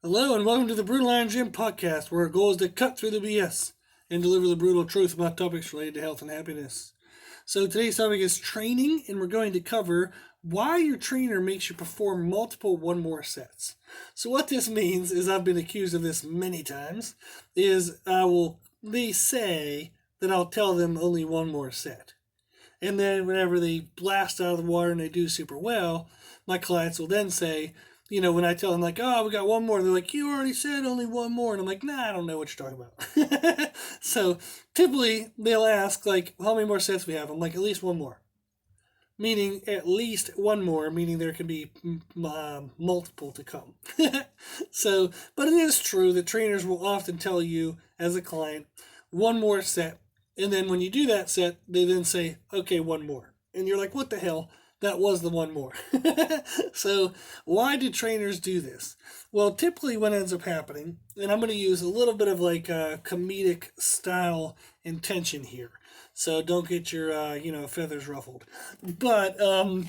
Hello and welcome to the Brutal Iron Gym podcast, where our goal is to cut through the BS and deliver the brutal truth about topics related to health and happiness. So today's topic is training, and we're going to cover why your trainer makes you perform multiple one more sets. So what this means is, I've been accused of this many times, is they say that I'll tell them only one more set. And then whenever they blast out of the water and they do super well, my clients will then say, when I tell them, like, oh, we got one more, they're like, you already said only one more. And I'm like, nah, I don't know what you're talking about. So typically they'll ask, like, how many more sets we have? I'm like, at least one more. Meaning at least one more, meaning there can be multiple to come. So, but it is true that trainers will often tell you as a client, one more set. And then when you do that set, they then say, okay, one more. And you're like, what the hell? That was the one more. So why do trainers do this? Well, typically what ends up happening, and I'm going to use a little bit of like a comedic style intention here. So don't get your, feathers ruffled. But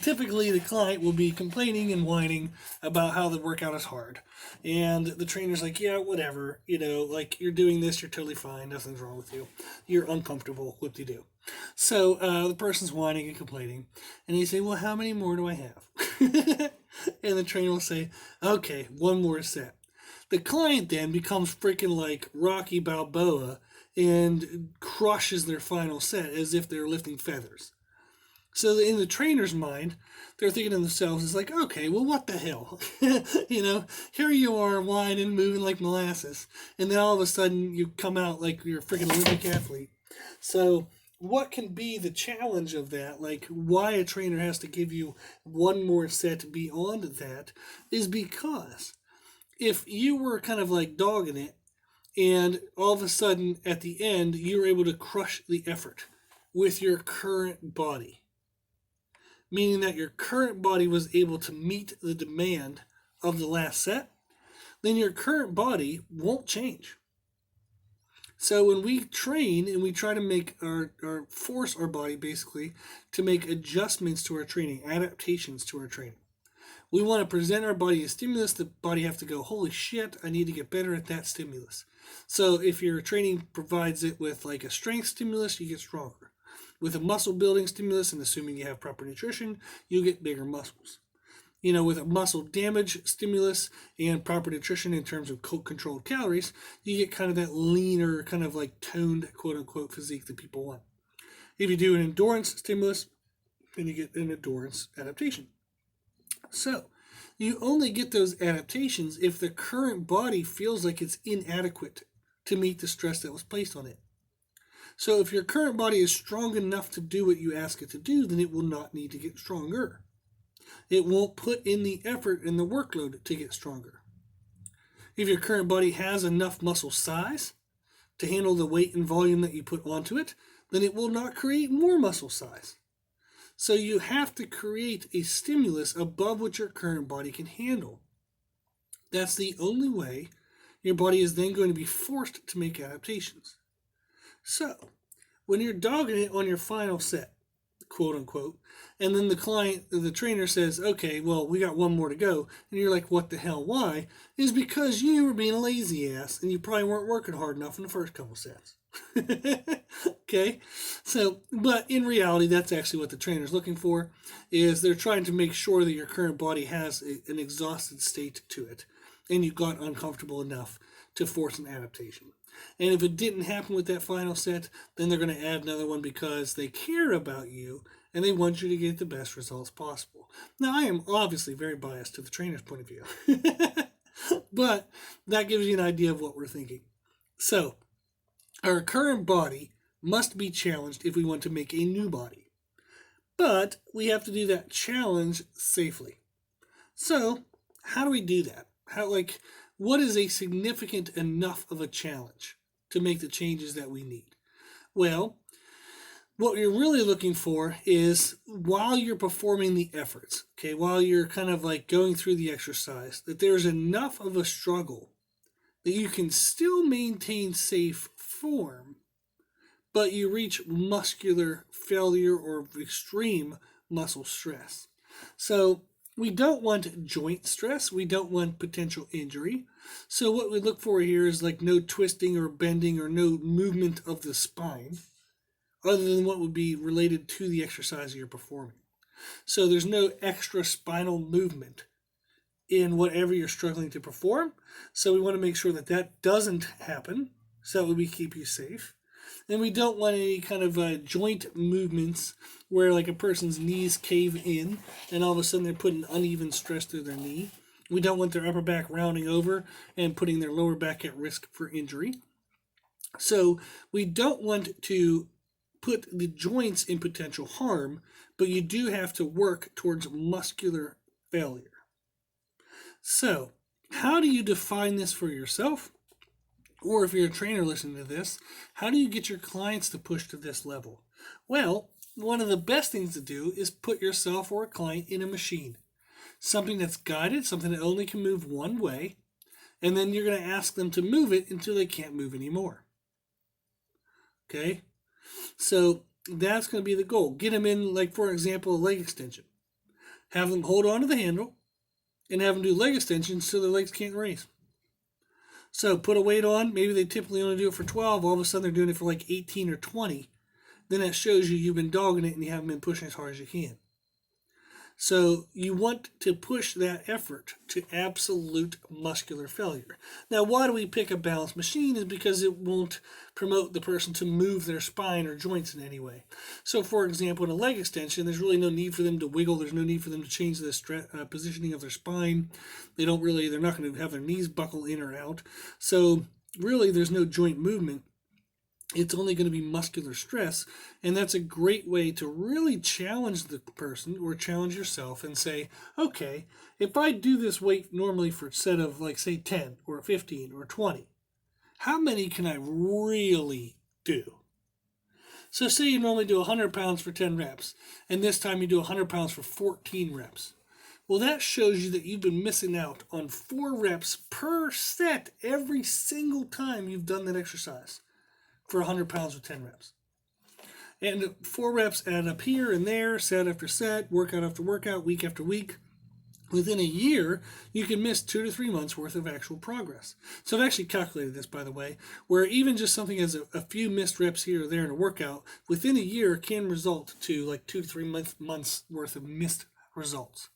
typically the client will be complaining and whining about how the workout is hard. And the trainer's like, yeah, whatever. Like, you're doing this, you're totally fine. Nothing's wrong with you. You're uncomfortable. Whoop-de-doo. So the person's whining and complaining. And you say, well, how many more do I have? And the trainer will say, okay, one more set. The client then becomes freaking like Rocky Balboa and crushes their final set as if they're lifting feathers. So in the trainer's mind, they're thinking to themselves, it's like, okay, well, what the hell? Here you are whining, moving like molasses. And then all of a sudden you come out like you're a freaking Olympic athlete. So what can be the challenge of that? Like, why a trainer has to give you one more set beyond that is because if you were kind of like dogging it, and all of a sudden, at the end, you're able to crush the effort with your current body. Meaning that your current body was able to meet the demand of the last set, then your current body won't change. So when we train and we try to make force our body basically to make adjustments to our training, adaptations to our training, we want to present our body a stimulus. The body have to go, holy shit, I need to get better at that stimulus. So if your training provides it with like a strength stimulus, you get stronger. With a muscle building stimulus, and assuming you have proper nutrition, you get bigger muscles. With a muscle damage stimulus and proper nutrition in terms of controlled calories, you get kind of that leaner, kind of like toned, quote unquote, physique that people want. If you do an endurance stimulus, then you get an endurance adaptation. So, you only get those adaptations if the current body feels like it's inadequate to meet the stress that was placed on it. So if your current body is strong enough to do what you ask it to do, then it will not need to get stronger. It won't put in the effort and the workload to get stronger. If your current body has enough muscle size to handle the weight and volume that you put onto it, then it will not create more muscle size. So you have to create a stimulus above what your current body can handle. That's the only way your body is then going to be forced to make adaptations. So, when you're dogging it on your final set, quote unquote, and then the trainer says, okay, well, we got one more to go, and you're like, what the hell, why? Is because you were being a lazy ass, and you probably weren't working hard enough in the first couple sets. Okay, so, but in reality, that's actually what the trainer's looking for, is they're trying to make sure that your current body has an exhausted state to it, and you got uncomfortable enough to force an adaptation. And if it didn't happen with that final set, then they're going to add another one because they care about you and they want you to get the best results possible. Now, I am obviously very biased to the trainer's point of view, but that gives you an idea of what we're thinking. So, our current body must be challenged if we want to make a new body. But we have to do that challenge safely. So, how do we do that? What is a significant enough of a challenge to make the changes that we need? Well, what you're really looking for is, while you're performing the efforts, okay, while you're kind of like going through the exercise, that there's enough of a struggle that you can still maintain safe form, but you reach muscular failure or extreme muscle stress. So We don't want joint stress. We don't want potential injury. So what we look for here is like no twisting or bending or no movement of the spine other than what would be related to the exercise you're performing. So there's no extra spinal movement in whatever you're struggling to perform. So we want to make sure that that doesn't happen so that we keep you safe. And we don't want any kind of joint movements where like a person's knees cave in and all of a sudden they're putting uneven stress through their knee. We don't want their upper back rounding over and putting their lower back at risk for injury. So we don't want to put the joints in potential harm, but you do have to work towards muscular failure. So how do you define this for yourself? Or if you're a trainer listening to this, how do you get your clients to push to this level? Well, one of the best things to do is put yourself or a client in a machine. Something that's guided, something that only can move one way, and then you're going to ask them to move it until they can't move anymore. Okay? So that's going to be the goal. Get them in, like for example, a leg extension. Have them hold on to the handle and have them do leg extensions so their legs can't raise. So put a weight on. Maybe they typically only do it for 12. All of a sudden they're doing it for like 18 or 20. Then that shows you've been dogging it and you haven't been pushing as hard as you can. So you want to push that effort to absolute muscular failure. Now, why do we pick a balanced machine? Is because it won't promote the person to move their spine or joints in any way. So, for example, in a leg extension, there's really no need for them to wiggle. There's no need for them to change the positioning of their spine. They're not going to have their knees buckle in or out. So, really, there's no joint movement. It's only going to be muscular stress, and that's a great way to really challenge the person or challenge yourself and say, okay, if I do this weight normally for a set of like say 10 or 15 or 20, how many can I really do? So say you normally do 100 pounds for 10 reps, and this time you do 100 pounds for 14 reps. Well, that shows you that you've been missing out on 4 reps per set every single time you've done that exercise for 100 pounds with 10 reps. And 4 reps add up here and there, set after set, workout after workout, week after week. Within a year, you can miss 2 to 3 months worth of actual progress. So I've actually calculated this, by the way, where even just something as a few missed reps here or there in a workout, within a year can result to like 2 to 3 months worth of missed results.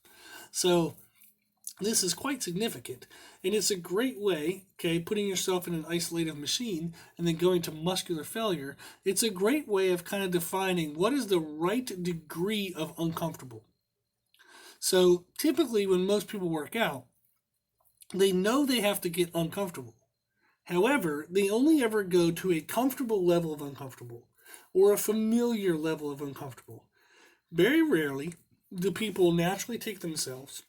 So this is quite significant, and it's a great way, okay, putting yourself in an isolated machine and then going to muscular failure. It's a great way of kind of defining what is the right degree of uncomfortable. So typically when most people work out, they know they have to get uncomfortable. However, they only ever go to a comfortable level of uncomfortable or a familiar level of uncomfortable. Very rarely do people naturally take themselves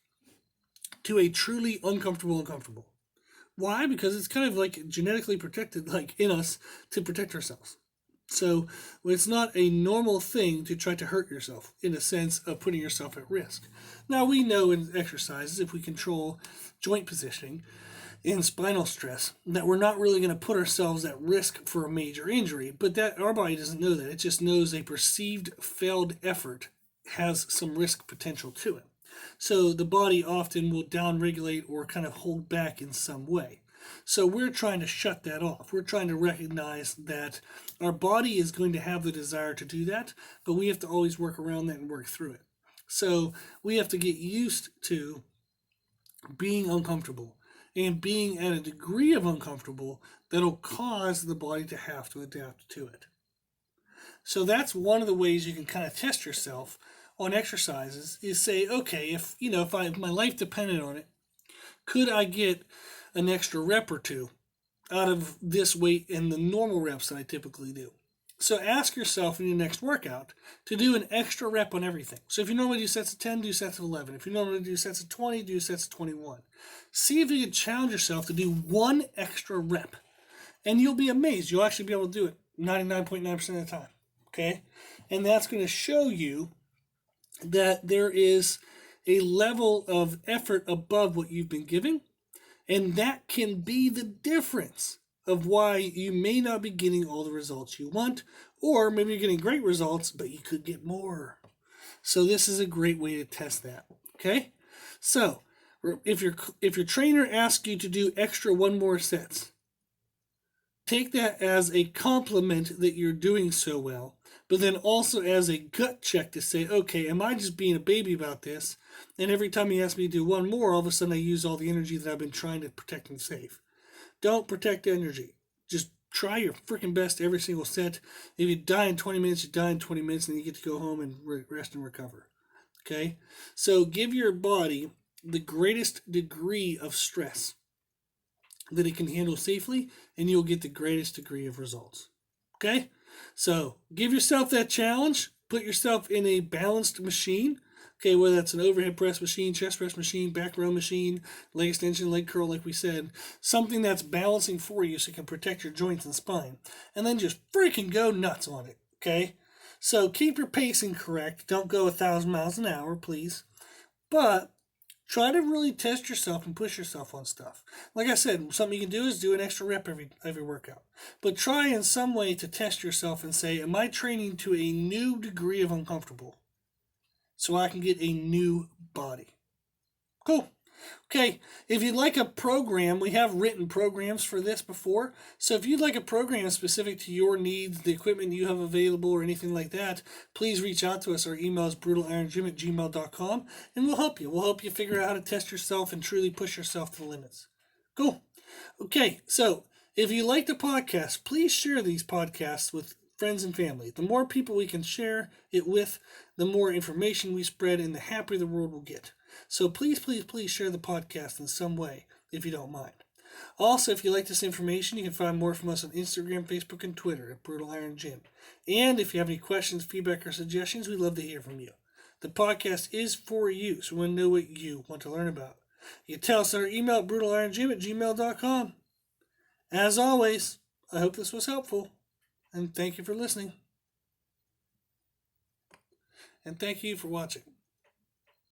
to a truly uncomfortable. Why? Because it's kind of like genetically protected, like in us, to protect ourselves. So it's not a normal thing to try to hurt yourself in a sense of putting yourself at risk. Now we know in exercises, if we control joint positioning and spinal stress, that we're not really going to put ourselves at risk for a major injury, but that our body doesn't know that. It just knows a perceived failed effort has some risk potential to it. So the body often will downregulate or kind of hold back in some way. So we're trying to shut that off. We're trying to recognize that our body is going to have the desire to do that, but we have to always work around that and work through it. So we have to get used to being uncomfortable and being at a degree of uncomfortable that'll cause the body to have to adapt to it. So that's one of the ways you can kind of test yourself on exercises is say, okay, if my life depended on it, could I get an extra rep or two out of this weight in the normal reps that I typically do? So ask yourself in your next workout to do an extra rep on everything. So if you normally do sets of 10, do sets of 11. If you normally do sets of 20, do sets of 21. See if you can challenge yourself to do one extra rep. And you'll be amazed. You'll actually be able to do it 99.9% of the time. Okay? And that's going to show you that there is a level of effort above what you've been giving, and that can be the difference of why you may not be getting all the results you want, or maybe you're getting great results, but you could get more. So this is a great way to test that, okay? So, if your trainer asks you to do extra one more sets, take that as a compliment that you're doing so well, but then also as a gut check to say, okay, am I just being a baby about this? And every time he asks me to do one more, all of a sudden I use all the energy that I've been trying to protect and save. Don't protect energy. Just try your freaking best every single set. If you die in 20 minutes, you die in 20 minutes, and you get to go home and rest and recover. Okay? So give your body the greatest degree of stress that it can handle safely, and you'll get the greatest degree of results. Okay? So give yourself that challenge. Put yourself in a balanced machine. Okay, whether that's an overhead press machine, chest press machine, back row machine, leg extension, leg curl, like we said, something that's balancing for you so you can protect your joints and spine. And then just freaking go nuts on it. Okay? So keep your pacing correct. Don't go 1,000 miles an hour, please. But try to really test yourself and push yourself on stuff. Like I said, something you can do is do an extra rep every workout. But try in some way to test yourself and say, am I training to a new degree of uncomfortable so I can get a new body? Cool. Okay, if you'd like a program, we have written programs for this before. So if you'd like a program specific to your needs, the equipment you have available, or anything like that, please reach out to us. Our email is brutalironGym@gmail.com, and we'll help you. We'll help you figure out how to test yourself and truly push yourself to the limits. Cool. Okay, so if you like the podcast, please share these podcasts with friends and family. The more people we can share it with, the more information we spread, and the happier the world will get. So please, please, please share the podcast in some way, if you don't mind. Also, if you like this information, you can find more from us on Instagram, Facebook, and Twitter at Brutal Iron Gym. And if you have any questions, feedback, or suggestions, we'd love to hear from you. The podcast is for you, so we want to know what you want to learn about. You can tell us our email at brutalironGym@gmail.com. As always, I hope this was helpful, and thank you for listening. And thank you for watching.